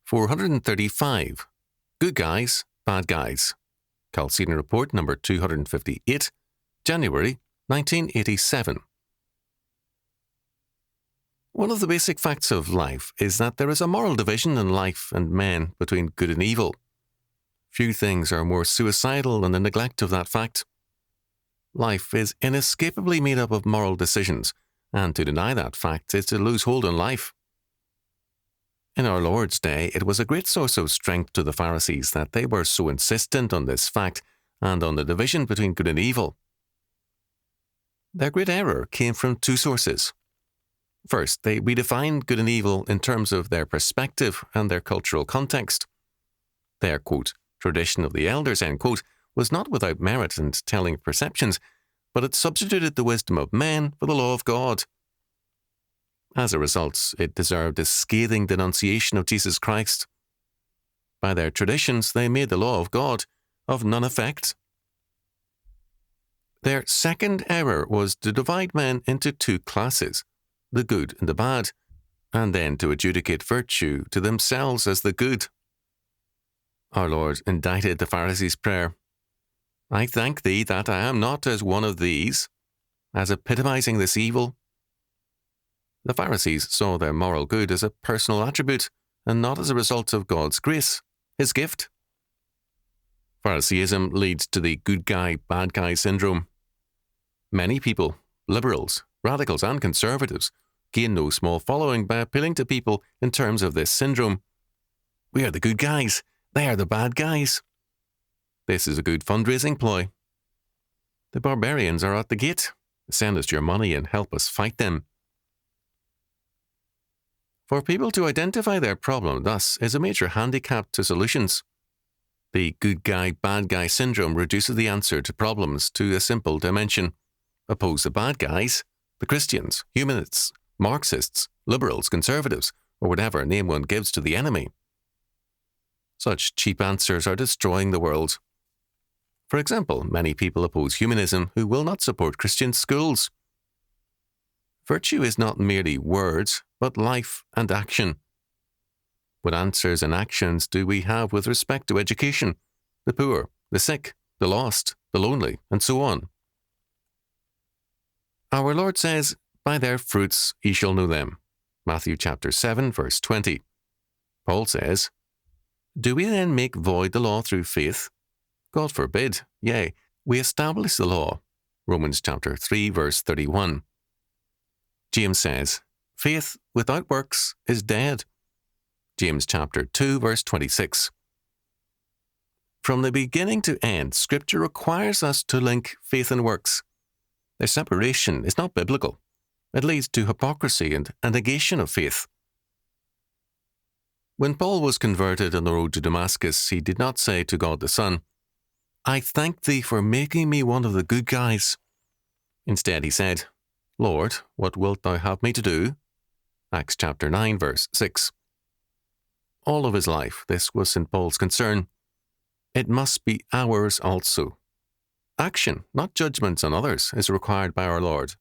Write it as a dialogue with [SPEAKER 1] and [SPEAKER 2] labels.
[SPEAKER 1] 435. Good Guys, Bad Guys. Chalcedon Report number 258, January 1987. One of the basic facts of life is that there is a moral division in life and men between good and evil. Few things are more suicidal than the neglect of that fact. Life is inescapably made up of moral decisions, and to deny that fact is to lose hold on life. In our Lord's day, it was a great source of strength to the Pharisees that they were so insistent on this fact and on the division between good and evil. Their great error came from two sources. First, they redefined good and evil in terms of their perspective and their cultural context. Their, quote, tradition of the elders, end quote, was not without merit and telling perceptions, but it substituted the wisdom of men for the law of God. As a result, it deserved a scathing denunciation of Jesus Christ. By their traditions, they made the law of God of none effect. Their second error was to divide men into two classes, the good and the bad, and then to adjudicate virtue to themselves as the good. Our Lord indited the Pharisees' prayer, "I thank thee that I am not as one of these," as epitomizing this evil. The Pharisees saw their moral good as a personal attribute and not as a result of God's grace, His gift. Phariseeism leads to the good guy, bad guy syndrome. Many people, liberals, radicals and conservatives, gain no small following by appealing to people in terms of this syndrome. We are the good guys, they are the bad guys. This is a good fundraising ploy. The barbarians are at the gate. Send us your money and help us fight them. For people to identify their problem thus is a major handicap to solutions. The good guy, bad guy syndrome reduces the answer to problems to a simple dimension. Oppose the bad guys, the Christians, humanists, Marxists, liberals, conservatives, or whatever name one gives to the enemy. Such cheap answers are destroying the world. For example, many people oppose humanism who will not support Christian schools. Virtue is not merely words, but life and action. What answers and actions do we have with respect to education, the poor, the sick, the lost, the lonely, and so on? Our Lord says, "By their fruits ye shall know them." Matthew chapter 7, verse 20. Paul says, "Do we then make void the law through faith? God forbid, yea, we establish the law." Romans chapter 3, verse 31. James says, "Faith without works is dead." James chapter 2, verse 26. From the beginning to end, Scripture requires us to link faith and works. Their separation is not biblical. It leads to hypocrisy and a negation of faith. When Paul was converted on the road to Damascus, he did not say to God the Son, "I thank thee for making me one of the good guys." Instead, he said, "Lord, what wilt thou have me to do?" Acts chapter 9, verse 6. All of his life, this was St. Paul's concern. It must be ours also. Action, not judgments on others, is required by our Lord.